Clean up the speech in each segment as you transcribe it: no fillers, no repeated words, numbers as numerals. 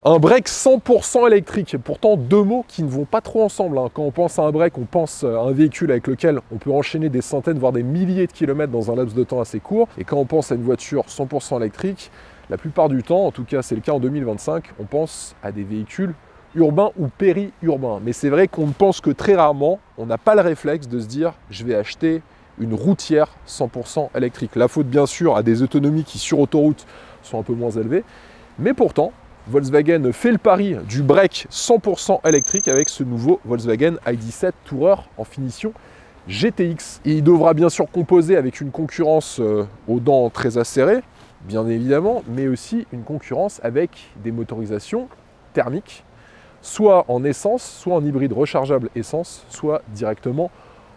Un break 100% électrique, pourtant deux mots qui ne vont pas trop ensemble. Quand on pense à un break, on pense à un véhicule avec lequel on peut enchaîner des centaines, voire des milliers de kilomètres dans un laps de temps assez court. Et quand on pense à une voiture 100% électrique, la plupart du temps, en tout cas c'est le cas en 2025, on pense à des véhicules urbains ou périurbains. Mais c'est vrai qu'on ne pense que très rarement, on n'a pas le réflexe de se dire « je vais acheter une routière 100% électrique ». La faute bien sûr à des autonomies qui sur autoroute sont un peu moins élevées, mais pourtant Volkswagen fait le pari du break 100% électrique avec ce nouveau Volkswagen ID.7 Tourer en finition GTX. Et il devra bien sûr composer avec une concurrence aux dents très acérées, bien évidemment, mais aussi une concurrence avec des motorisations thermiques, soit en essence, soit en hybride rechargeable essence, soit directement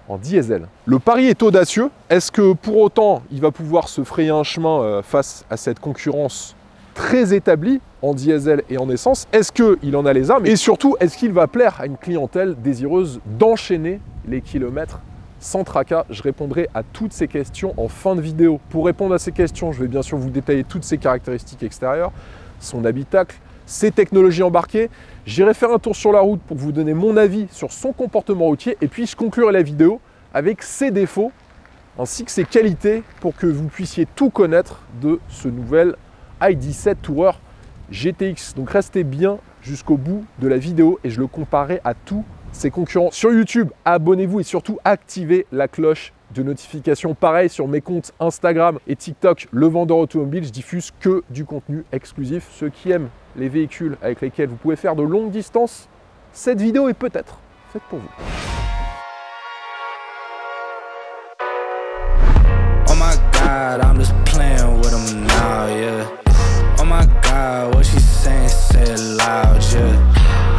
en diesel. Le pari est audacieux. Est-ce que pour autant, il va pouvoir se frayer un chemin face à cette concurrence très établie en diesel et en essence? Est-ce qu'il en a les armes? Et surtout, est-ce qu'il va plaire à une clientèle désireuse d'enchaîner les kilomètres sans tracas? Je répondrai à toutes ces questions en fin de vidéo. Pour répondre à ces questions, je vais bien sûr vous détailler toutes ses caractéristiques extérieures, son habitacle, ses technologies embarquées. J'irai faire un tour sur la route pour vous donner mon avis sur son comportement routier et puis je conclurai la vidéo avec ses défauts ainsi que ses qualités pour que vous puissiez tout connaître de ce nouvel ID.7 Tourer GTX. Donc restez bien jusqu'au bout de la vidéo et je le comparerai à tous ses concurrents. Sur YouTube, abonnez-vous et surtout activez la cloche de notification. Pareil sur mes comptes Instagram et TikTok, Le Vendeur Automobile, je diffuse que du contenu exclusif. Ceux qui aiment les véhicules avec lesquels vous pouvez faire de longues distances, cette vidéo est peut-être faite pour vous. Oh my God, I'm just playing with them now, yeah. Oh my God, what she saying, say it loud, yeah.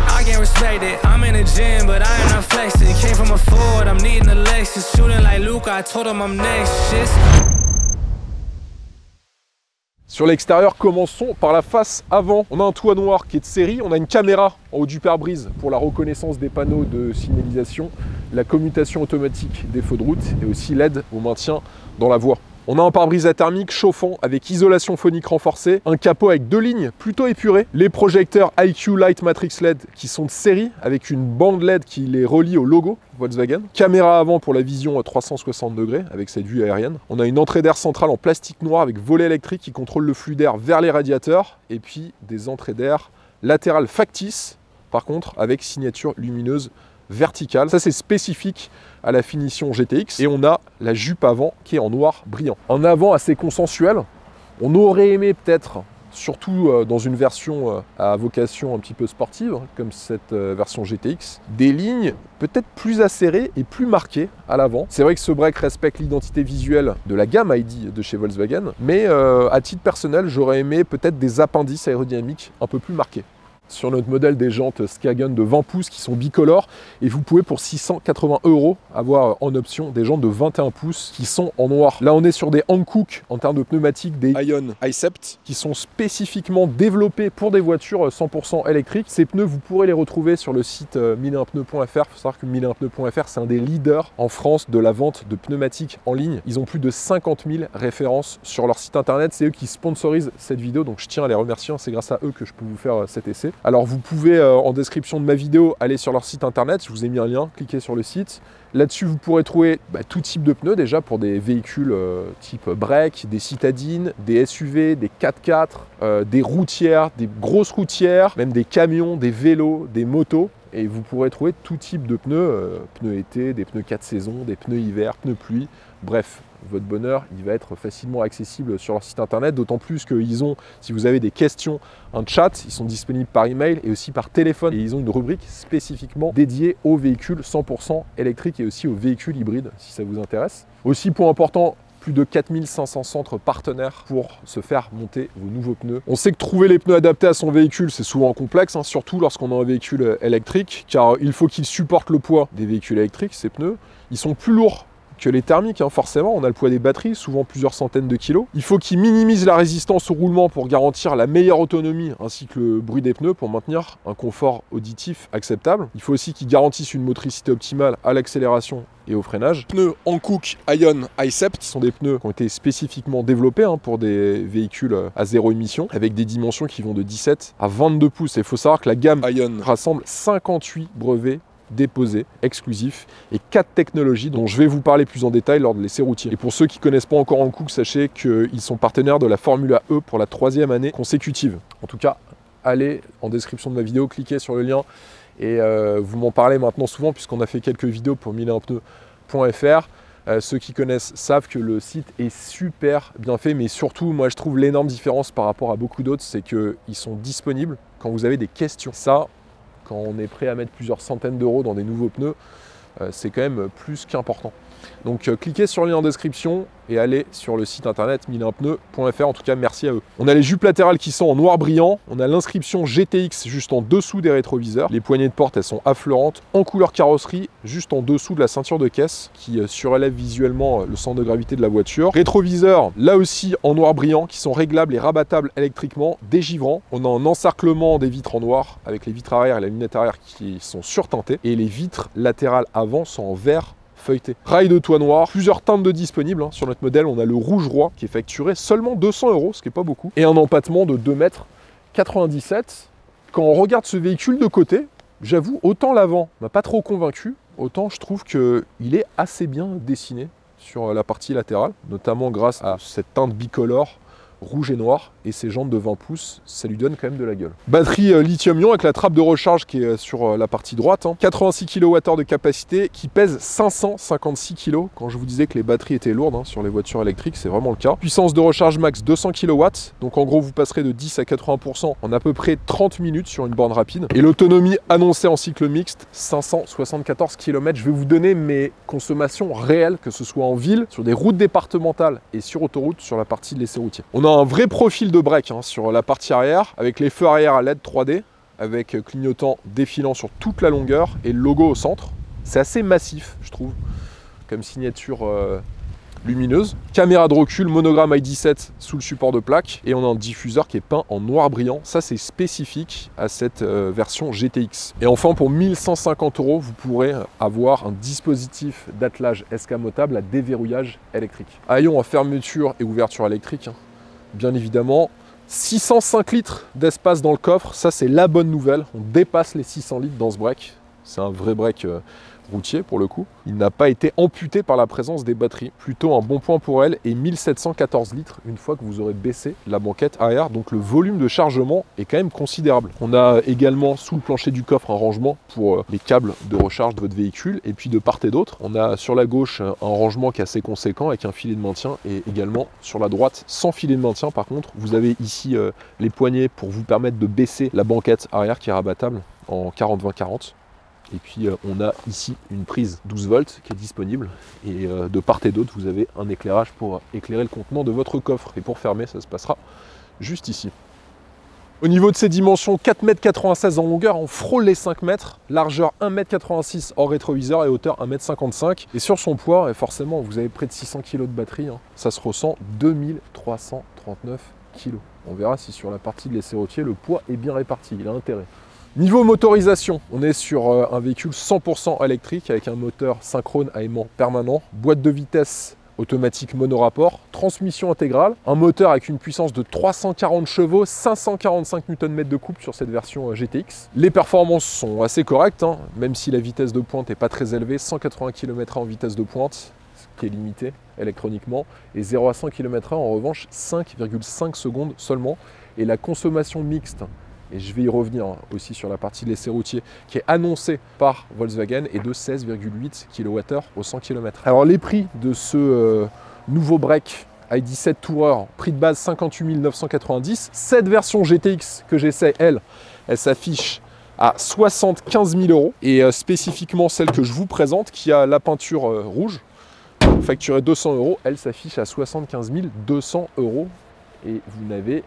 I can't respect it, I'm in the gym, but I ain't not flexing. Came from a Ford, I'm needing a Lexus. Shooting like Luke, I told him I'm next, shit. Sur l'extérieur, commençons par la face avant. On a un toit noir qui est de série, on a une caméra en haut du pare-brise pour la reconnaissance des panneaux de signalisation, la commutation automatique des feux de route et aussi l'aide au maintien dans la voie. On a un pare-brise thermique chauffant avec isolation phonique renforcée, un capot avec deux lignes plutôt épurées, les projecteurs IQ Light Matrix LED qui sont de série avec une bande LED qui les relie au logo Volkswagen, caméra avant pour la vision 360 degrés avec cette vue aérienne. On a une entrée d'air centrale en plastique noir avec volet électrique qui contrôle le flux d'air vers les radiateurs et puis des entrées d'air latérales factices par contre avec signature lumineuse verticale. Ça c'est spécifique à la finition GTX. Et on a la jupe avant qui est en noir brillant. Un avant assez consensuel. On aurait aimé peut-être, surtout dans une version à vocation un petit peu sportive, comme cette version GTX, des lignes peut-être plus acérées et plus marquées à l'avant. C'est vrai que ce break respecte l'identité visuelle de la gamme ID de chez Volkswagen, mais à titre personnel, j'aurais aimé peut-être des appendices aérodynamiques un peu plus marqués. Sur notre modèle des jantes Skagen de 20 pouces qui sont bicolores et vous pouvez pour 680 € avoir en option des jantes de 21 pouces qui sont en noir. Là on est sur des Hankook en termes de pneumatiques, des Ion i7 qui sont spécifiquement développés pour des voitures 100% électriques. Ces pneus vous pourrez les retrouver sur le site 1001pneus.fr. Il faut savoir que 1001pneus.fr c'est un des leaders en France de la vente de pneumatiques en ligne. Ils ont plus de 50 000 références sur leur site internet. C'est eux qui sponsorisent cette vidéo donc je tiens à les remercier. C'est grâce à eux que je peux vous faire cet essai. Alors vous pouvez en description de ma vidéo aller sur leur site internet, je vous ai mis un lien, cliquez sur le site. Là-dessus vous pourrez trouver tout type de pneus déjà pour des véhicules type break, des citadines, des SUV, des 4x4, des routières, des grosses routières, même des camions, des vélos, des motos. Et vous pourrez trouver tout type de pneus, pneus été, des pneus 4 saisons, des pneus hiver, pneus pluie, bref. Votre bonheur, il va être facilement accessible sur leur site internet, d'autant plus qu'ils ont, si vous avez des questions, un chat, ils sont disponibles par email et aussi par téléphone. Et ils ont une rubrique spécifiquement dédiée aux véhicules 100% électriques et aussi aux véhicules hybrides, si ça vous intéresse. Aussi, point important, plus de 4500 centres partenaires pour se faire monter vos nouveaux pneus. On sait que trouver les pneus adaptés à son véhicule, c'est souvent complexe, surtout lorsqu'on a un véhicule électrique, car il faut qu'il supporte le poids des véhicules électriques, ces pneus. Ils sont plus lourds que les thermiques, hein, forcément. On a le poids des batteries, souvent plusieurs centaines de kilos. Il faut qu'ils minimisent la résistance au roulement pour garantir la meilleure autonomie ainsi que le bruit des pneus pour maintenir un confort auditif acceptable. Il faut aussi qu'ils garantissent une motricité optimale à l'accélération et au freinage. Pneus Hankook Ion i7 sont des pneus qui ont été spécifiquement développés pour des véhicules à zéro émission avec des dimensions qui vont de 17 à 22 pouces. Et il faut savoir que la gamme Ion rassemble 58 brevets déposés, exclusifs, et 4 technologies dont je vais vous parler plus en détail lors de l'essai routier. Et pour ceux qui ne connaissent pas encore Hankook, sachez qu'ils sont partenaires de la Formule E pour la 3e année consécutive. En tout cas, allez en description de ma vidéo, cliquez sur le lien et vous m'en parlez maintenant souvent puisqu'on a fait quelques vidéos pour 1001pneus.fr. Ceux qui connaissent savent que le site est super bien fait, mais surtout, moi je trouve l'énorme différence par rapport à beaucoup d'autres, c'est qu'ils sont disponibles quand vous avez des questions. Ça, quand on est prêt à mettre plusieurs centaines d'euros dans des nouveaux pneus, c'est quand même plus qu'important. Donc cliquez sur le lien en description et allez sur le site internet 1001pneus.fr. En tout cas, merci à eux. On a les jupes latérales qui sont en noir brillant. On a l'inscription GTX juste en dessous des rétroviseurs. Les poignées de porte, elles sont affleurantes en couleur carrosserie, juste en dessous de la ceinture de caisse qui surélève visuellement le centre de gravité de la voiture. Rétroviseurs, là aussi en noir brillant, qui sont réglables et rabattables électriquement, dégivrants. On a un encerclement des vitres en noir avec les vitres arrière et la lunette arrière qui sont surteintées. Et les vitres latérales avant sont en vert feuilleté. Rail de toit noir, plusieurs teintes de disponibles. Sur notre modèle, on a le rouge roi qui est facturé seulement 200 €, ce qui n'est pas beaucoup. Et un empattement de 2,97 m. Quand on regarde ce véhicule de côté, j'avoue, autant l'avant m'a pas trop convaincu, autant je trouve qu'il est assez bien dessiné sur la partie latérale, notamment grâce à cette teinte bicolore rouge et noir, et ses jantes de 20 pouces, ça lui donne quand même de la gueule. Batterie lithium-ion avec la trappe de recharge qui est sur la partie droite, 86 kWh de capacité, qui pèse 556 kg. Quand je vous disais que les batteries étaient lourdes sur les voitures électriques, c'est vraiment le cas. Puissance de recharge max 200 kW, donc en gros vous passerez de 10 à 80% en à peu près 30 minutes sur une borne rapide. Et l'autonomie annoncée en cycle mixte, 574 km. Je vais vous donner mes consommations réelles, que ce soit en ville, sur des routes départementales et sur autoroute, sur la partie de l'essai routier. On a un vrai profil de break sur la partie arrière, avec les feux arrière à LED 3D, avec clignotant défilant sur toute la longueur et le logo au centre. C'est assez massif, je trouve, comme signature lumineuse. Caméra de recul, monogramme i17 sous le support de plaque, et on a un diffuseur qui est peint en noir brillant. Ça, c'est spécifique à cette version GTX. Et enfin, pour 1150 €, vous pourrez avoir un dispositif d'attelage escamotable à déverrouillage électrique. Haillons à fermeture et ouverture électrique, bien évidemment. 605 litres d'espace dans le coffre, ça c'est la bonne nouvelle. On dépasse les 600 litres dans ce break. C'est un vrai break routier pour le coup. Il n'a pas été amputé par la présence des batteries. Plutôt un bon point pour elle, et 1714 litres une fois que vous aurez baissé la banquette arrière. Donc le volume de chargement est quand même considérable. On a également sous le plancher du coffre un rangement pour les câbles de recharge de votre véhicule. Et puis de part et d'autre, on a sur la gauche un rangement qui est assez conséquent avec un filet de maintien, et également sur la droite sans filet de maintien. Par contre, vous avez ici les poignées pour vous permettre de baisser la banquette arrière qui est rabattable en 40-20-40. Et puis on a ici une prise 12 volts qui est disponible, et de part et d'autre vous avez un éclairage pour éclairer le contenant de votre coffre, et pour fermer ça se passera juste ici. Au niveau de ses dimensions, 4,96 m en longueur, on frôle les 5 mètres, largeur 1,86 m hors rétroviseur et hauteur 1,55 m. Et sur son poids, et forcément vous avez près de 600 kg de batterie, ça se ressent, 2339 kg. On verra si sur la partie de l'essai routier le poids est bien réparti, il a intérêt. Niveau motorisation, on est sur un véhicule 100% électrique avec un moteur synchrone à aimant permanent, boîte de vitesse automatique monorapport, transmission intégrale, un moteur avec une puissance de 340 chevaux, 545 Nm de couple sur cette version GTX. Les performances sont assez correctes, même si la vitesse de pointe n'est pas très élevée, 180 km/h en vitesse de pointe, ce qui est limité électroniquement, et 0 à 100 km/h en revanche 5,5 secondes seulement. Et la consommation mixte, et je vais y revenir aussi sur la partie de l'essai routier, qui est annoncée par Volkswagen, est de 16,8 kWh au 100 km. Alors les prix de ce nouveau break i17 Tourer, prix de base 58 990. Cette version GTX que j'essaie, elle s'affiche à 75 000 €. Et spécifiquement celle que je vous présente, qui a la peinture rouge, facturée 200 €, elle s'affiche à 75 200 €. Et vous n'avez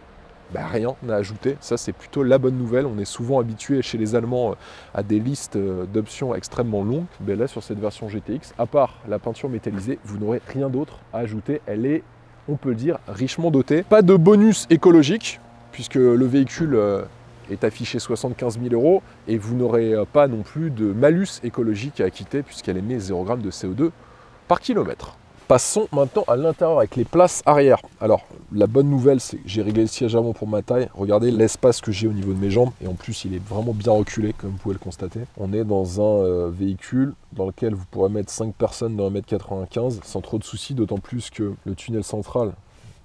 bah, rien à ajouter. Ça, c'est plutôt la bonne nouvelle. On est souvent habitué chez les Allemands à des listes d'options extrêmement longues. Mais là, sur cette version GTX, à part la peinture métallisée, vous n'aurez rien d'autre à ajouter. Elle est, on peut le dire, richement dotée. Pas de bonus écologique, puisque le véhicule est affiché 75 000 € et vous n'aurez pas non plus de malus écologique à acquitter, puisqu'elle émet 0 g de CO2 par kilomètre. Passons maintenant à l'intérieur avec les places arrière. Alors, la bonne nouvelle, c'est que j'ai réglé le siège avant pour ma taille. Regardez l'espace que j'ai au niveau de mes jambes. Et en plus, il est vraiment bien reculé, comme vous pouvez le constater. On est dans un véhicule dans lequel vous pourrez mettre 5 personnes dans 1,95 m sans trop de soucis, d'autant plus que le tunnel central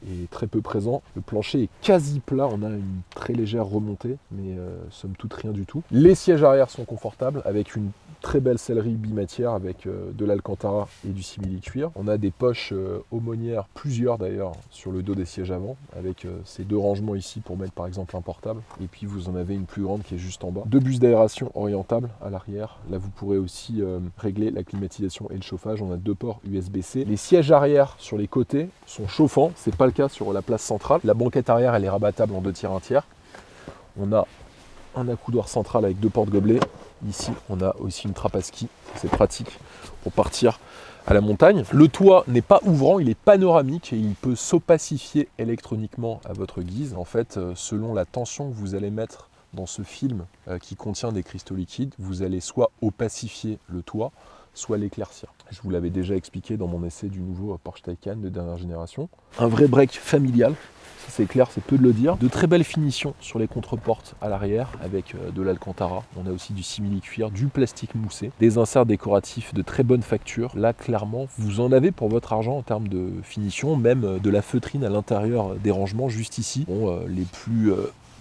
est très peu présent. Le plancher est quasi plat, on a une très légère remontée, mais somme toute rien du tout. Les sièges arrière sont confortables avec une très belle sellerie bimatière avec de l'alcantara et du simili-cuir. On a des poches aumônières, plusieurs d'ailleurs, sur le dos des sièges avant, avec ces 2 rangements ici pour mettre par exemple un portable. Et puis vous en avez une plus grande qui est juste en bas. 2 bus d'aération orientables à l'arrière. Là vous pourrez aussi régler la climatisation et le chauffage. On a 2 ports USB-C. Les sièges arrière sur les côtés sont chauffants. C'est pas le cas sur la place centrale. La banquette arrière elle est rabattable en 2 tiers 1 tiers. On a un accoudoir central avec 2 portes gobelets. Ici, on a aussi une trappe à ski, c'est pratique pour partir à la montagne. Le toit n'est pas ouvrant, il est panoramique et il peut s'opacifier électroniquement à votre guise. En fait, selon la tension que vous allez mettre dans ce film qui contient des cristaux liquides, vous allez soit opacifier le toit, soit l'éclaircir. Je vous l'avais déjà expliqué dans mon essai du nouveau Porsche Taycan de dernière génération. Un vrai break familial. C'est clair, c'est peu de le dire. De très belles finitions sur les contreportes à l'arrière avec de l'alcantara. On a aussi du simili-cuir, du plastique moussé, des inserts décoratifs de très bonne facture. Là, clairement, vous en avez pour votre argent en termes de finition, même de la feutrine à l'intérieur des rangements juste ici. Bon, les plus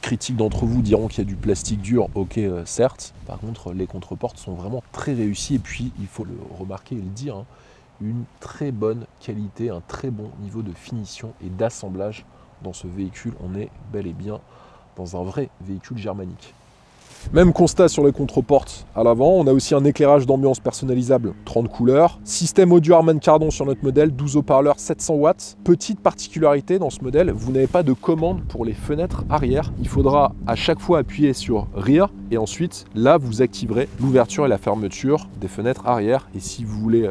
critiques d'entre vous diront qu'il y a du plastique dur, ok, certes. Par contre, les contreportes sont vraiment très réussies et puis, il faut le remarquer et le dire, hein, une très bonne qualité, un très bon niveau de finition et d'assemblage. Dans ce véhicule, on est bel et bien dans un vrai véhicule germanique. Même constat sur les contreportes à l'avant, on a aussi un éclairage d'ambiance personnalisable 30 couleurs, système audio Harman Kardon sur notre modèle, 12 haut-parleurs 700 watts. Petite particularité dans ce modèle, vous n'avez pas de commande pour les fenêtres arrière. Il faudra à chaque fois appuyer sur Rear et ensuite là vous activerez l'ouverture et la fermeture des fenêtres arrière. Et si vous voulez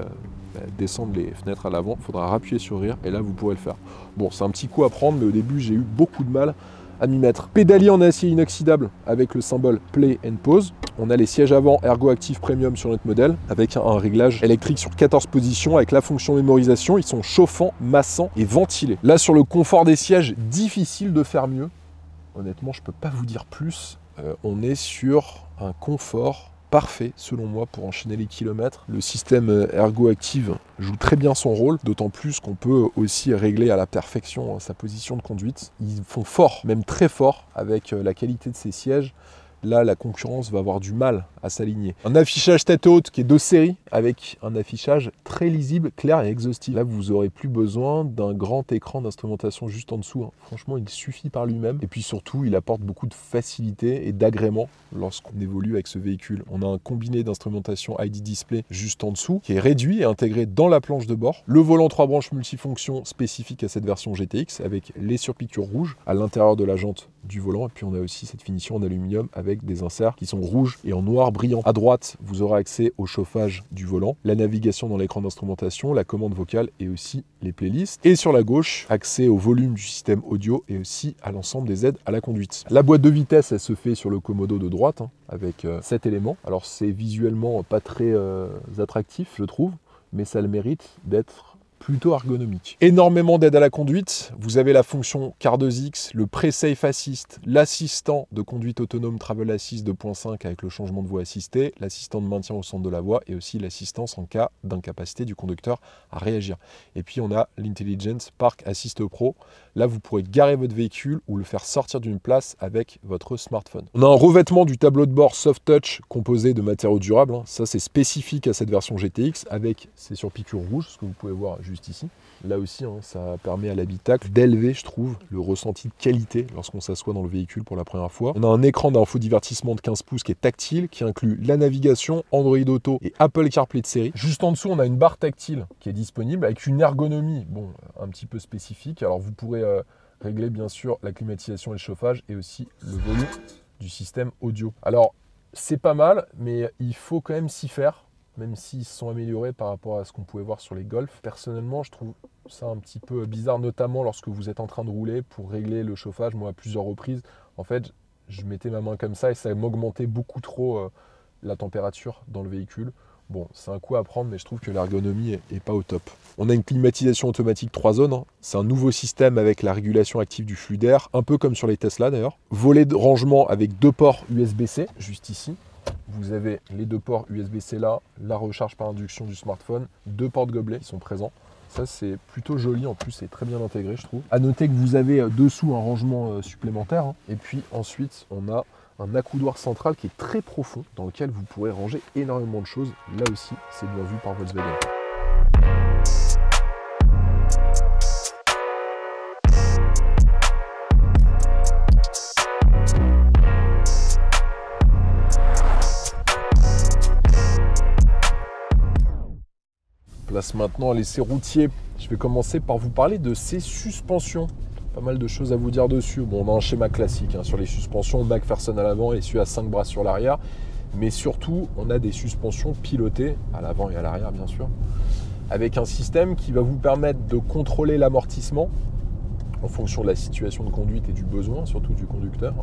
descendre les fenêtres à l'avant, il faudra appuyer sur Rear et là vous pourrez le faire. Bon, c'est un petit coup à prendre, mais au début j'ai eu beaucoup de mal à m'y mettre. Pédalier en acier inoxydable avec le symbole Play and Pause. On a les sièges avant Ergo Active Premium sur notre modèle avec un réglage électrique sur 14 positions avec la fonction mémorisation. Ils sont chauffants, massants et ventilés. Là sur le confort des sièges, difficile de faire mieux. Honnêtement, je peux pas vous dire plus. On est sur un confort parfait selon moi pour enchaîner les kilomètres. Le système Ergo Active joue très bien son rôle, d'autant plus qu'on peut aussi régler à la perfection sa position de conduite. Ils font fort, même très fort, avec la qualité de ces sièges. Là, la concurrence va avoir du mal à s'aligner. Un affichage tête haute qui est de série avec un affichage très lisible, clair et exhaustif. Là, vous n'aurez plus besoin d'un grand écran d'instrumentation juste en dessous. Franchement, il suffit par lui-même. Et puis surtout, il apporte beaucoup de facilité et d'agrément lorsqu'on évolue avec ce véhicule. On a un combiné d'instrumentation ID Display juste en dessous qui est réduit et intégré dans la planche de bord. Le volant 3 branches multifonctions spécifique à cette version GTX avec les surpiqûres rouges à l'intérieur de la jante du volant. Et puis on a aussi cette finition en aluminium avec des inserts qui sont rouges et en noir brillant. À droite, vous aurez accès au chauffage du volant, la navigation dans l'écran d'instrumentation, la commande vocale et aussi les playlists. Et sur la gauche, accès au volume du système audio et aussi à l'ensemble des aides à la conduite. La boîte de vitesse, elle se fait sur le commodo de droite avec 7 éléments. Alors c'est visuellement pas très attractif, je trouve, mais ça le mérite d'être plutôt ergonomique. Énormément d'aide à la conduite. Vous avez la fonction Car 2X, le Pre-Safe Assist, l'assistant de conduite autonome Travel Assist 2.5 avec le changement de voie assistée, l'assistant de maintien au centre de la voie et aussi l'assistance en cas d'incapacité du conducteur à réagir. Et puis on a l'Intelligence Park Assist Pro. Là, vous pourrez garer votre véhicule ou le faire sortir d'une place avec votre smartphone. On a un revêtement du tableau de bord Soft Touch composé de matériaux durables. Ça, c'est spécifique à cette version GTX avec ses surpiqûres rouges, ce que vous pouvez voir juste ici. Là aussi, ça permet à l'habitacle d'élever, je trouve, le ressenti de qualité lorsqu'on s'assoit dans le véhicule pour la première fois. On a un écran d'infodivertissement de 15 pouces qui est tactile, qui inclut la navigation, Android Auto et Apple CarPlay de série. Juste en dessous, on a une barre tactile qui est disponible avec une ergonomie, bon, un petit peu spécifique. Alors vous pourrez régler bien sûr la climatisation et le chauffage et aussi le volume du système audio. Alors, c'est pas mal, mais il faut quand même s'y faire, même s'ils se sont améliorés par rapport à ce qu'on pouvait voir sur les Golf. Personnellement, je trouve ça un petit peu bizarre, notamment lorsque vous êtes en train de rouler pour régler le chauffage. Moi, à plusieurs reprises, en fait, je mettais ma main comme ça et ça m'augmentait beaucoup trop la température dans le véhicule. Bon, c'est un coup à prendre, mais je trouve que l'ergonomie est pas au top. On a une climatisation automatique 3 zones. Hein. C'est un nouveau système avec la régulation active du flux d'air, un peu comme sur les Tesla d'ailleurs. Volet de rangement avec 2 ports USB-C, juste ici. Vous avez les 2 ports USB-C là, la recharge par induction du smartphone, 2 portes gobelets qui sont présents. Ça, c'est plutôt joli, en plus, c'est très bien intégré, je trouve. À noter que vous avez dessous un rangement supplémentaire. Hein. Et puis ensuite, on a un accoudoir central qui est très profond, dans lequel vous pourrez ranger énormément de choses. Là aussi, c'est bien vu par Volkswagen. Place maintenant à l'essai routier. Je vais commencer par vous parler de ces suspensions. Pas mal de choses à vous dire dessus. Bon, on a un schéma classique hein, sur les suspensions, McPherson à l'avant et celui à 5 bras sur l'arrière. Mais surtout, on a des suspensions pilotées, à l'avant et à l'arrière bien sûr, avec un système qui va vous permettre de contrôler l'amortissement en fonction de la situation de conduite et du besoin, surtout du conducteur,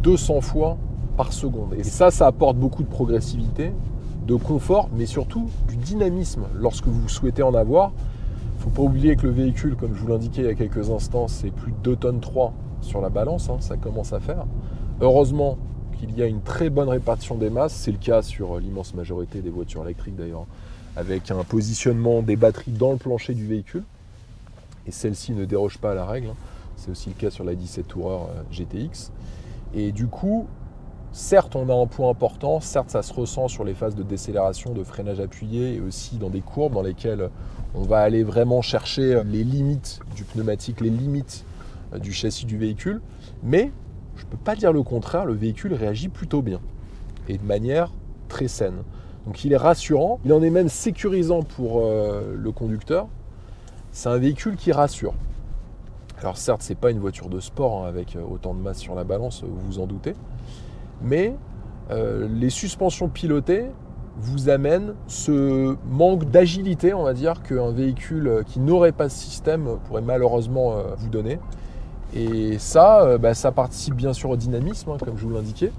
200 fois par seconde. Et ça apporte beaucoup de progressivité, de confort, mais surtout du dynamisme lorsque vous souhaitez en avoir. Il ne faut pas oublier que le véhicule, comme je vous l'indiquais il y a quelques instants, c'est plus de 2 tonnes 3 sur la balance, hein, ça commence à faire. Heureusement qu'il y a une très bonne répartition des masses, c'est le cas sur l'immense majorité des voitures électriques d'ailleurs, avec un positionnement des batteries dans le plancher du véhicule, et celle-ci ne déroge pas à la règle, hein. C'est aussi le cas sur la 17 Tourer GTX, et du coup, certes, on a un point important, certes, ça se ressent sur les phases de décélération, de freinage appuyé et aussi dans des courbes dans lesquelles on va aller vraiment chercher les limites du pneumatique, les limites du châssis du véhicule. Mais je ne peux pas dire le contraire, le véhicule réagit plutôt bien et de manière très saine. Donc il est rassurant, il en est même sécurisant pour le conducteur. C'est un véhicule qui rassure. Alors certes, ce n'est pas une voiture de sport hein, avec autant de masse sur la balance, vous vous en doutez. Mais les suspensions pilotées vous amènent ce manque d'agilité, on va dire, qu'un véhicule qui n'aurait pas ce système pourrait malheureusement vous donner. Et ça, ça participe bien sûr au dynamisme, hein, comme je vous l'indiquais,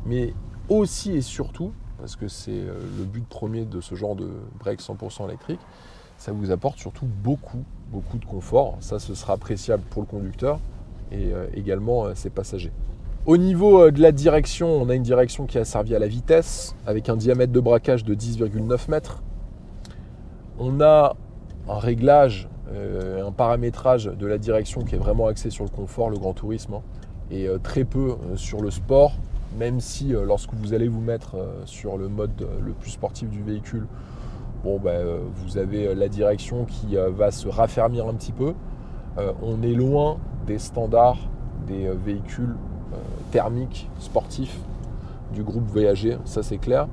mais aussi et surtout, parce que c'est le but premier de ce genre de break 100% électrique, ça vous apporte surtout beaucoup de confort. Ça, ce sera appréciable pour le conducteur et également ses passagers. Au niveau de la direction, on a une direction qui est asservie à la vitesse, avec un diamètre de braquage de 10,9 mètres. On a un réglage, un paramétrage de la direction qui est vraiment axé sur le confort, le grand tourisme, hein, et très peu sur le sport, même si lorsque vous allez vous mettre sur le mode le plus sportif du véhicule, bon, vous avez la direction qui va se raffermir un petit peu. On est loin des standards des véhicules thermique, sportif du groupe VAG, ça c'est clair.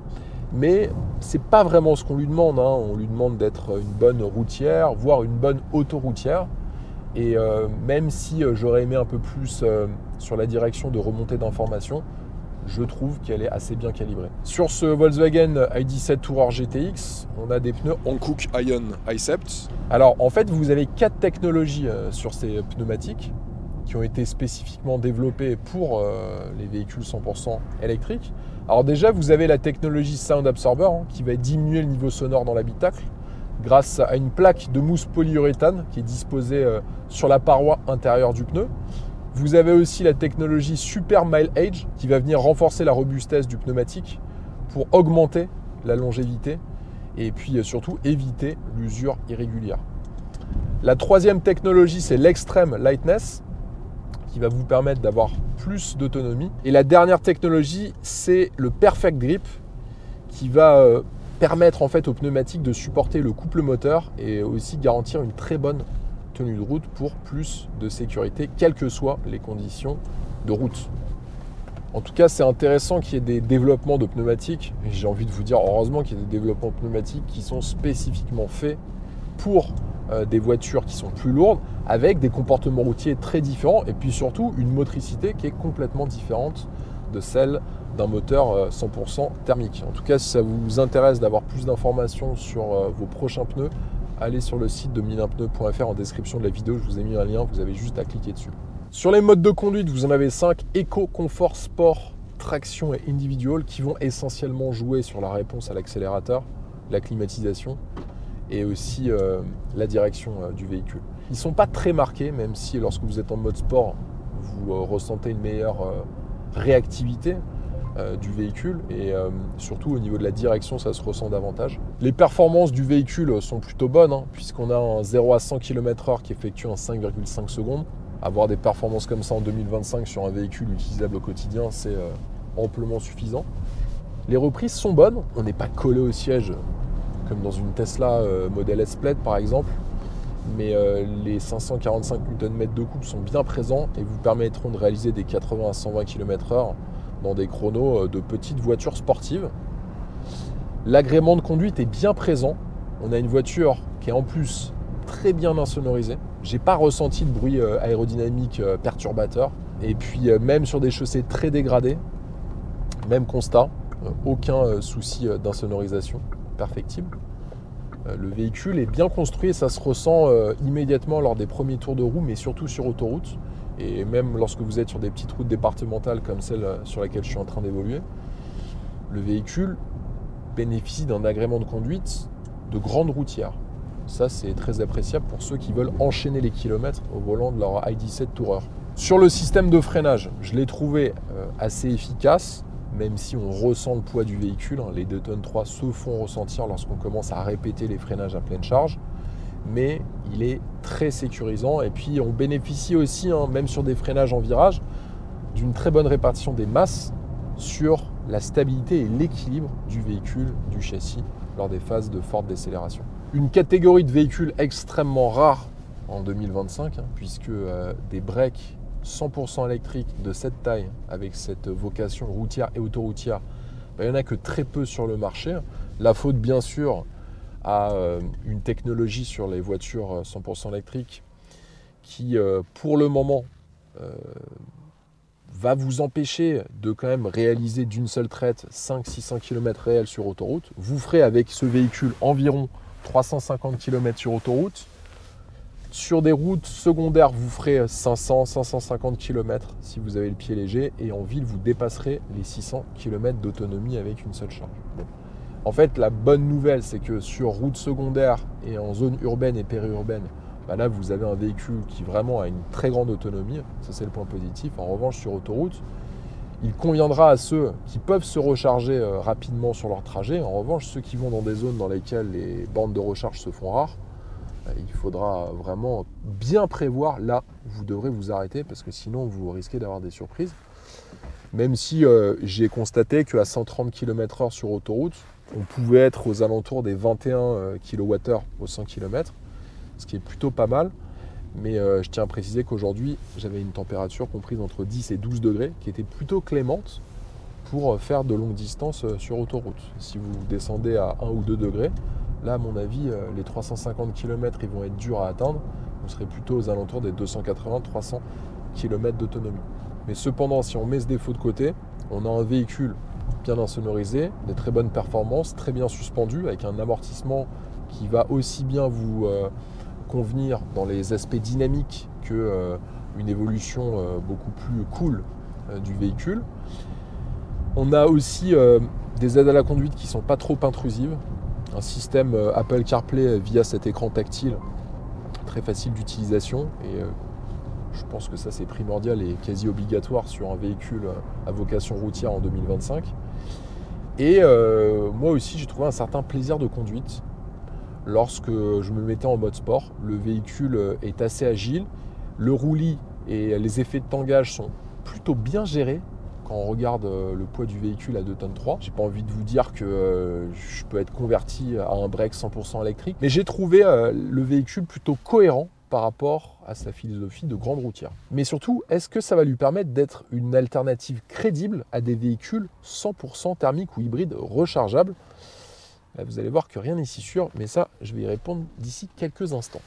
Mais c'est pas vraiment ce qu'on lui demande, hein. On lui demande d'être une bonne routière, voire une bonne autoroutière. Et même si j'aurais aimé un peu plus sur la direction de remontée d'informations, je trouve qu'elle est assez bien calibrée. Sur ce Volkswagen ID.7 Tourer GTX, on a des pneus Hankook Ion i7. Alors en fait, vous avez 4 technologies sur ces pneumatiques qui ont été spécifiquement développés pour les véhicules 100% électriques. Alors déjà, vous avez la technologie Sound Absorber hein, qui va diminuer le niveau sonore dans l'habitacle grâce à une plaque de mousse polyuréthane qui est disposée sur la paroi intérieure du pneu. Vous avez aussi la technologie Super Mileage qui va venir renforcer la robustesse du pneumatique pour augmenter la longévité et puis surtout éviter l'usure irrégulière. La troisième technologie, c'est l'Extreme Lightness qui va vous permettre d'avoir plus d'autonomie. Et la dernière technologie, c'est le Perfect Grip qui va permettre en fait au pneumatique de supporter le couple moteur et aussi garantir une très bonne tenue de route pour plus de sécurité, quelles que soient les conditions de route. En tout cas, c'est intéressant qu'il y ait des développements de pneumatiques. Et j'ai envie de vous dire, heureusement qu'il y a des développements pneumatiques qui sont spécifiquement faits pour des voitures qui sont plus lourdes, avec des comportements routiers très différents, et puis surtout une motricité qui est complètement différente de celle d'un moteur 100% thermique. En tout cas, si ça vous intéresse d'avoir plus d'informations sur vos prochains pneus, allez sur le site de milinpneu.fr en description de la vidéo, je vous ai mis un lien, vous avez juste à cliquer dessus. Sur les modes de conduite, vous en avez 5, éco, confort, sport, traction et individual, qui vont essentiellement jouer sur la réponse à l'accélérateur, la climatisation et aussi la direction du véhicule. Ils ne sont pas très marqués, même si lorsque vous êtes en mode sport, vous ressentez une meilleure réactivité du véhicule et surtout au niveau de la direction, ça se ressent davantage. Les performances du véhicule sont plutôt bonnes, puisqu'on a un 0 à 100 km/h qui effectue en 5,5 secondes. Avoir des performances comme ça en 2025 sur un véhicule utilisable au quotidien, c'est amplement suffisant. Les reprises sont bonnes, on n'est pas collé au siège comme dans une Tesla modèle S-Plaid par exemple, mais les 545 Nm de couple sont bien présents et vous permettront de réaliser des 80 à 120 km/h dans des chronos de petites voitures sportives. L'agrément de conduite est bien présent, on a une voiture qui est en plus très bien insonorisée. J'ai pas ressenti de bruit aérodynamique perturbateur. Et puis même sur des chaussées très dégradées, même constat, aucun souci d'insonorisation perfectible. Le véhicule est bien construit et ça se ressent immédiatement lors des premiers tours de roue, mais surtout sur autoroute. Et même lorsque vous êtes sur des petites routes départementales comme celle sur laquelle je suis en train d'évoluer, le véhicule bénéficie d'un agrément de conduite de grande routière. Ça, c'est très appréciable pour ceux qui veulent enchaîner les kilomètres au volant de leur ID.7 Tourer. Sur le système de freinage, je l'ai trouvé assez efficace, même si on ressent le poids du véhicule. Les 2 tonnes 3 se font ressentir lorsqu'on commence à répéter les freinages à pleine charge. Mais il est très sécurisant. Et puis, on bénéficie aussi, même sur des freinages en virage, d'une très bonne répartition des masses sur la stabilité et l'équilibre du véhicule, du châssis, lors des phases de forte décélération. Une catégorie de véhicules extrêmement rare en 2025, puisque des breaks 100% électriques de cette taille, avec cette vocation routière et autoroutière, il n'y en a que très peu sur le marché. La faute, bien sûr, à une technologie sur les voitures 100% électriques qui, pour le moment, va vous empêcher de quand même réaliser d'une seule traite 500-600 km réels sur autoroute. Vous ferez avec ce véhicule environ 350 km sur autoroute. Sur des routes secondaires, vous ferez 500-550 km si vous avez le pied léger. Et en ville, vous dépasserez les 600 km d'autonomie avec une seule charge. En fait, la bonne nouvelle, c'est que sur route secondaire et en zone urbaine et périurbaine, là, vous avez un véhicule qui vraiment a une très grande autonomie. Ça, c'est le point positif. En revanche, sur autoroute, il conviendra à ceux qui peuvent se recharger rapidement sur leur trajet. En revanche, ceux qui vont dans des zones dans lesquelles les bornes de recharge se font rares, il faudra vraiment bien prévoir. Là, vous devrez vous arrêter parce que sinon, vous risquez d'avoir des surprises. Même si j'ai constaté qu'à 130 km/h sur autoroute, on pouvait être aux alentours des 21 kWh au 100 km, ce qui est plutôt pas mal. Mais je tiens à préciser qu'aujourd'hui, j'avais une température comprise entre 10 et 12 degrés, qui était plutôt clémente pour faire de longues distances sur autoroute. Si vous descendez à 1 ou 2 degrés, là, à mon avis, les 350 km, ils vont être durs à atteindre. Vous serez plutôt aux alentours des 280-300 km d'autonomie. Mais cependant, si on met ce défaut de côté, on a un véhicule bien insonorisé, des très bonnes performances, très bien suspendu, avec un amortissement qui va aussi bien vous convenir dans les aspects dynamiques qu'une évolution beaucoup plus cool du véhicule. On a aussi des aides à la conduite qui ne sont pas trop intrusives. Un système Apple CarPlay via cet écran tactile, très facile d'utilisation. Et je pense que ça, c'est primordial et quasi obligatoire sur un véhicule à vocation routière en 2025. Et moi aussi, j'ai trouvé un certain plaisir de conduite. Lorsque je me mettais en mode sport, le véhicule est assez agile. Le roulis et les effets de tangage sont plutôt bien gérés quand on regarde le poids du véhicule à 2 tonnes 3. J'ai pas envie de vous dire que je peux être converti à un break 100% électrique, mais j'ai trouvé le véhicule plutôt cohérent par rapport à sa philosophie de grande routière. Mais surtout, est-ce que ça va lui permettre d'être une alternative crédible à des véhicules 100% thermiques ou hybrides rechargeables ? Là, vous allez voir que rien n'est si sûr, mais ça, je vais y répondre d'ici quelques instants.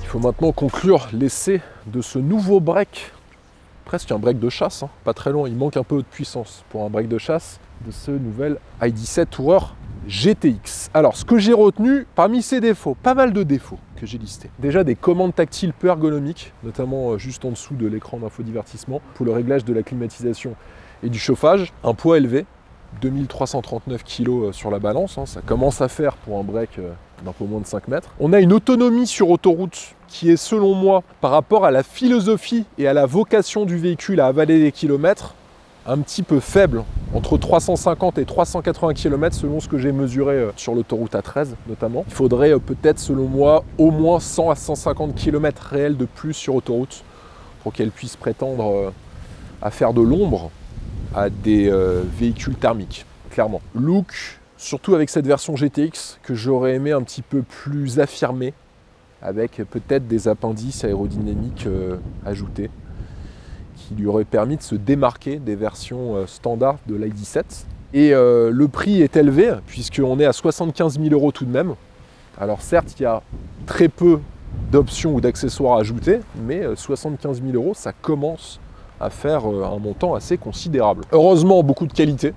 Il faut maintenant conclure l'essai de ce nouveau break, presque un break de chasse, hein, pas très long, il manque un peu de puissance pour un break de chasse de ce nouvel i17 Tourer GTX. Alors ce que j'ai retenu parmi ces défauts, pas mal de défauts que j'ai listés. Déjà des commandes tactiles peu ergonomiques, notamment juste en dessous de l'écran d'infodivertissement pour le réglage de la climatisation et du chauffage. Un poids élevé, 2339 kg sur la balance, hein, ça commence à faire pour un break d'un peu moins de 5 mètres. On a une autonomie sur autoroute qui est selon moi, par rapport à la philosophie et à la vocation du véhicule à avaler des kilomètres, un petit peu faible, entre 350 et 380 km selon ce que j'ai mesuré sur l'autoroute A13 notamment. Il faudrait peut-être selon moi au moins 100 à 150 km réels de plus sur autoroute pour qu'elle puisse prétendre à faire de l'ombre à des véhicules thermiques, clairement. Look, surtout avec cette version GTX que j'aurais aimé un petit peu plus affirmé, avec peut-être des appendices aérodynamiques ajoutés, qui lui aurait permis de se démarquer des versions standards de l'i17. Et le prix est élevé, puisqu'on est à 75 000 € tout de même. Alors certes, il y a très peu d'options ou d'accessoires ajoutés, mais 75 000 €, ça commence à faire un montant assez considérable. Heureusement, beaucoup de qualité.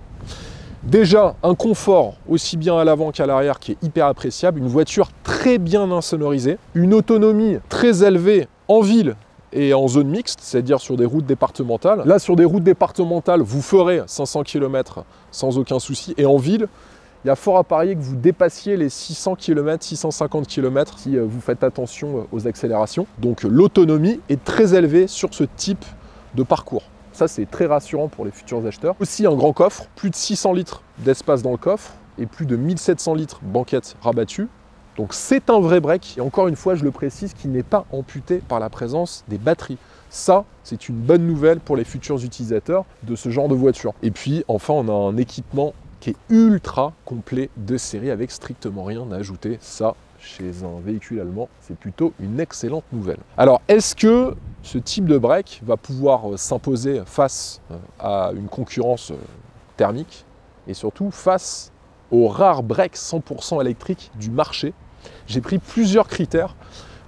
Déjà, un confort aussi bien à l'avant qu'à l'arrière qui est hyper appréciable, une voiture très bien insonorisée, une autonomie très élevée en ville et en zone mixte, c'est-à-dire sur des routes départementales. Là, sur des routes départementales, vous ferez 500 km sans aucun souci, et en ville, il y a fort à parier que vous dépassiez les 600 km, 650 km si vous faites attention aux accélérations. Donc l'autonomie est très élevée sur ce type de parcours. Ça, c'est très rassurant pour les futurs acheteurs. Aussi, un grand coffre, plus de 600 litres d'espace dans le coffre et plus de 1700 litres banquette rabattue. Donc c'est un vrai break. Et encore une fois, je le précise, qui n'est pas amputé par la présence des batteries. Ça, c'est une bonne nouvelle pour les futurs utilisateurs de ce genre de voiture. Et puis, enfin, on a un équipement qui est ultra complet de série avec strictement rien à ajouter. Ça, chez un véhicule allemand, c'est plutôt une excellente nouvelle. Alors, est-ce que ce type de break va pouvoir s'imposer face à une concurrence thermique et surtout face aux rares breaks 100% électriques du marché? J'ai pris plusieurs critères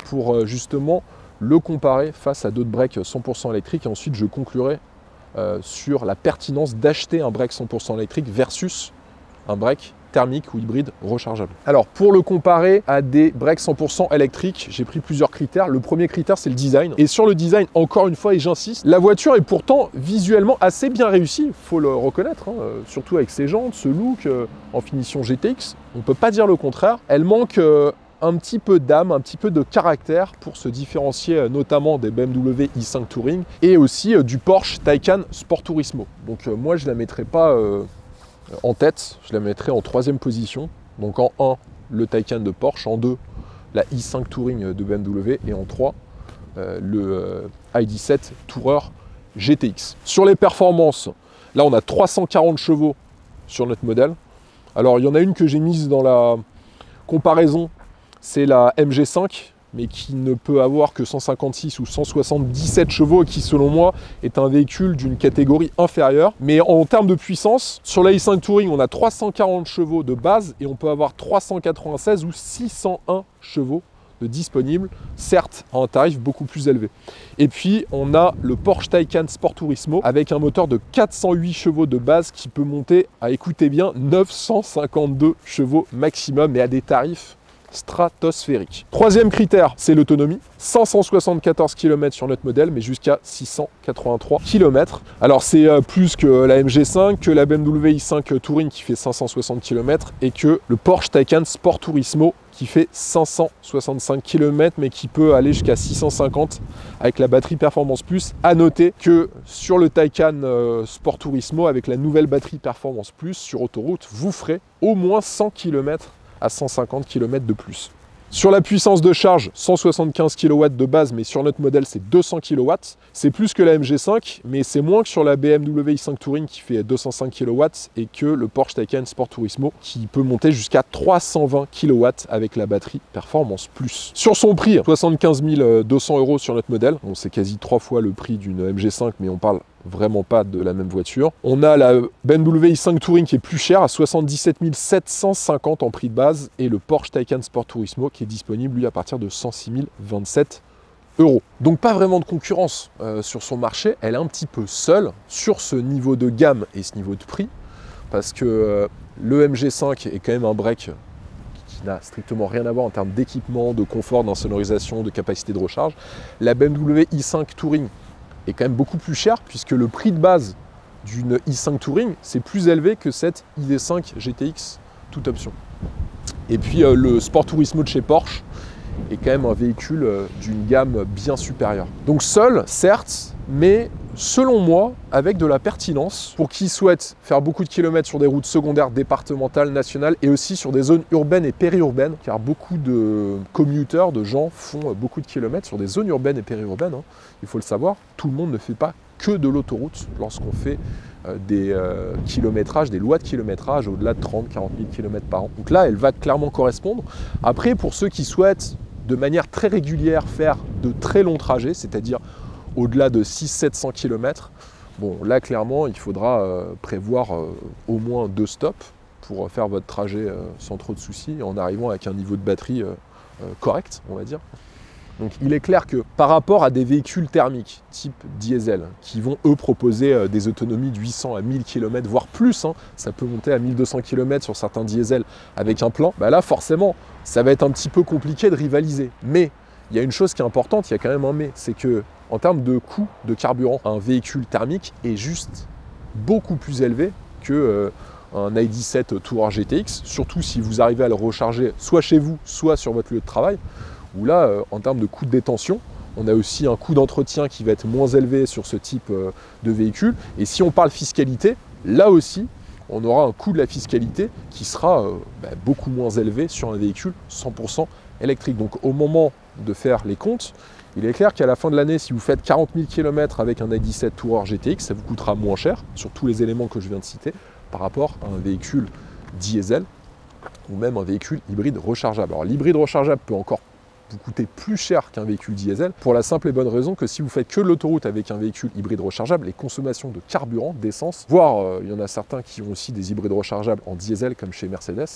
pour justement le comparer face à d'autres breaks 100% électriques et ensuite je conclurai sur la pertinence d'acheter un break 100% électrique versus un break thermique ou hybride rechargeable. Alors pour le comparer à des breaks 100% électriques, j'ai pris plusieurs critères. Le premier critère, c'est le design. Et sur le design, encore une fois, et j'insiste, la voiture est pourtant visuellement assez bien réussie, il faut le reconnaître, hein, surtout avec ses jantes, ce look en finition GTX. On ne peut pas dire le contraire. Elle manque un petit peu d'âme, un petit peu de caractère pour se différencier notamment des BMW i5 Touring et aussi du Porsche Taycan Sport Turismo. Donc moi, je ne la mettrai pas en tête, je la mettrai en 3e position. Donc en 1, le Taycan de Porsche, en 2, la i5 Touring de BMW et en 3, le i17 Tourer GTX. Sur les performances, là on a 340 chevaux sur notre modèle. Alors il y en a une que j'ai mise dans la comparaison, c'est la MG5, mais qui ne peut avoir que 156 ou 177 chevaux et qui, selon moi, est un véhicule d'une catégorie inférieure. Mais en termes de puissance, sur la i5 Touring, on a 340 chevaux de base et on peut avoir 396 ou 601 chevaux de disponibles, certes à un tarif beaucoup plus élevé. Et puis, on a le Porsche Taycan Sport Turismo avec un moteur de 408 chevaux de base qui peut monter à, écoutez bien, 952 chevaux maximum et à des tarifs stratosphérique. 3e critère, c'est l'autonomie. 574 km sur notre modèle, mais jusqu'à 683 km. Alors c'est plus que la MG5, que la BMW i5 Touring qui fait 560 km et que le Porsche Taycan Sport Turismo qui fait 565 km, mais qui peut aller jusqu'à 650 avec la batterie Performance Plus. À noter que sur le Taycan Sport Turismo, avec la nouvelle batterie Performance Plus, sur autoroute, vous ferez au moins 100 km à 150 km de plus. Sur la puissance de charge, 175 kW de base, mais sur notre modèle, c'est 200 kW. C'est plus que la MG5, mais c'est moins que sur la BMW i5 Touring qui fait 205 kW et que le Porsche Taycan Sport Turismo qui peut monter jusqu'à 320 kW avec la batterie Performance Plus. Sur son prix, 75 200 € sur notre modèle. Bon, c'est quasi 3 fois le prix d'une MG5, mais on parle vraiment pas de la même voiture. On a la BMW i5 Touring qui est plus chère à 77 750 en prix de base et le Porsche Taycan Sport Turismo qui est disponible lui à partir de 106 027 €. Donc pas vraiment de concurrence sur son marché. Elle est un petit peu seule sur ce niveau de gamme et ce niveau de prix parce que le MG5 est quand même un break qui n'a strictement rien à voir en termes d'équipement, de confort, d'insonorisation, de capacité de recharge. La BMW i5 Touring est quand même beaucoup plus cher puisque le prix de base d'une i5 Touring, c'est plus élevé que cette ID5 GTX toute option. Et puis le Sport Turismo de chez Porsche est quand même un véhicule d'une gamme bien supérieure. Donc seul, certes, mais selon moi, avec de la pertinence pour qui souhaite faire beaucoup de kilomètres sur des routes secondaires, départementales, nationales et aussi sur des zones urbaines et périurbaines, car beaucoup de commuteurs, de gens font beaucoup de kilomètres sur des zones urbaines et périurbaines. Hein. Il faut le savoir, tout le monde ne fait pas que de l'autoroute lorsqu'on fait des kilométrages, des lois de kilométrage au-delà de 30-40 000 km par an. Donc là, elle va clairement correspondre. Après, pour ceux qui souhaitent de manière très régulière faire de très longs trajets, c'est-à-dire au-delà de 600-700 km, bon, là, clairement, il faudra prévoir au moins 2 stops pour faire votre trajet sans trop de soucis, en arrivant avec un niveau de batterie correct, on va dire. Donc il est clair que par rapport à des véhicules thermiques type diesel qui vont eux proposer des autonomies de 800 à 1000 km voire plus, hein, ça peut monter à 1200 km sur certains diesels avec un plein, bah là forcément ça va être un petit peu compliqué de rivaliser. Mais il y a une chose qui est importante, il y a quand même un mais, c'est que en termes de coût de carburant, un véhicule thermique est juste beaucoup plus élevé que un i17 Tourer GTX, surtout si vous arrivez à le recharger soit chez vous, soit sur votre lieu de travail. Où là, en termes de coût de détention, on a aussi un coût d'entretien qui va être moins élevé sur ce type de véhicule. Et si on parle fiscalité, là aussi, on aura un coût de la fiscalité qui sera beaucoup moins élevé sur un véhicule 100% électrique. Donc au moment de faire les comptes, il est clair qu'à la fin de l'année, si vous faites 40 000 km avec un i17 Tourer GTX, ça vous coûtera moins cher sur tous les éléments que je viens de citer par rapport à un véhicule diesel ou même un véhicule hybride rechargeable. Alors l'hybride rechargeable peut encore vous coûter plus cher qu'un véhicule diesel pour la simple et bonne raison que si vous faites que l'autoroute avec un véhicule hybride rechargeable, les consommations de carburant, d'essence, voire il y en a certains qui ont aussi des hybrides rechargeables en diesel comme chez Mercedes,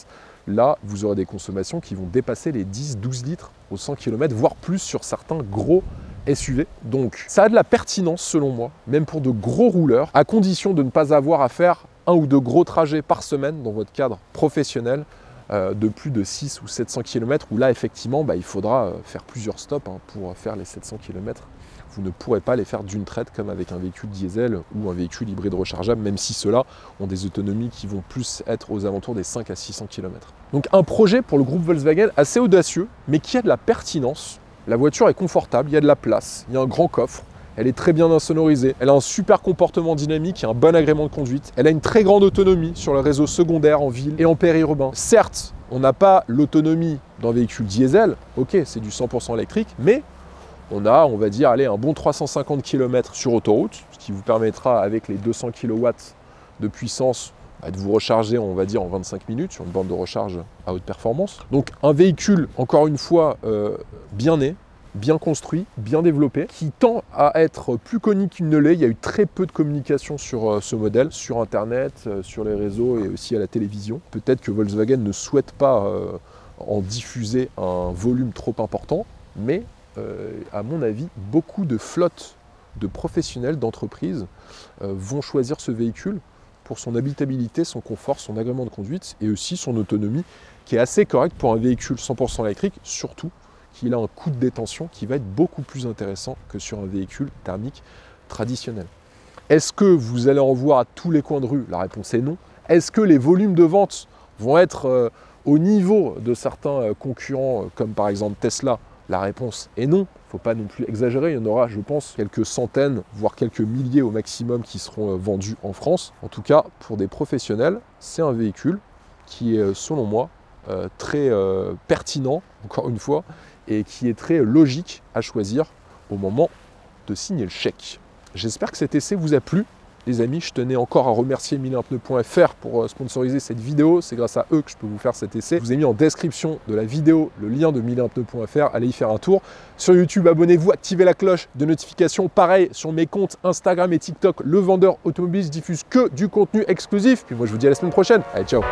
là vous aurez des consommations qui vont dépasser les 10-12 litres au 100 km, voire plus sur certains gros SUV. Donc ça a de la pertinence selon moi, même pour de gros rouleurs, à condition de ne pas avoir à faire un ou deux gros trajets par semaine dans votre cadre professionnel, de plus de 6 ou 700 km, où là effectivement il faudra faire plusieurs stops pour faire les 700 km. Vous ne pourrez pas les faire d'une traite comme avec un véhicule diesel ou un véhicule hybride rechargeable, même si ceux-là ont des autonomies qui vont plus être aux alentours des 5 à 600 km. Donc un projet pour le groupe Volkswagen assez audacieux, mais qui a de la pertinence. La voiture est confortable, il y a de la place, il y a un grand coffre. Elle est très bien insonorisée, elle a un super comportement dynamique et un bon agrément de conduite. Elle a une très grande autonomie sur le réseau secondaire en ville et en périurbain. Certes, on n'a pas l'autonomie d'un véhicule diesel, ok, c'est du 100% électrique, mais on a, on va dire, allez, un bon 350 km sur autoroute, ce qui vous permettra, avec les 200 kW de puissance, de vous recharger, on va dire, en 25 minutes sur une borne de recharge à haute performance. Donc un véhicule, encore une fois, bien né, bien construit, bien développé, qui tend à être plus connu qu'il ne l'est. Il y a eu très peu de communication sur ce modèle, sur Internet, sur les réseaux et aussi à la télévision. Peut-être que Volkswagen ne souhaite pas en diffuser un volume trop important, mais à mon avis, beaucoup de flottes de professionnels, d'entreprises vont choisir ce véhicule pour son habitabilité, son confort, son agrément de conduite et aussi son autonomie qui est assez correcte pour un véhicule 100% électrique, surtout qu'il a un coût de détention qui va être beaucoup plus intéressant que sur un véhicule thermique traditionnel. Est-ce que vous allez en voir à tous les coins de rue? La réponse est non. Est-ce que les volumes de vente vont être au niveau de certains concurrents comme par exemple Tesla? La réponse est non. Il ne faut pas non plus exagérer, il y en aura, je pense, quelques centaines, voire quelques milliers au maximum qui seront vendus en France. En tout cas, pour des professionnels, c'est un véhicule qui est, selon moi, très pertinent, encore une fois, et qui est très logique à choisir au moment de signer le chèque. J'espère que cet essai vous a plu. Les amis, je tenais encore à remercier 1001pneus.fr pour sponsoriser cette vidéo. C'est grâce à eux que je peux vous faire cet essai. Je vous ai mis en description de la vidéo le lien de 1001pneus.fr. Allez y faire un tour. Sur YouTube, abonnez-vous, activez la cloche de notification. Pareil, sur mes comptes Instagram et TikTok, Le Vendeur Automobile diffuse que du contenu exclusif. Puis moi, je vous dis à la semaine prochaine. Allez, ciao!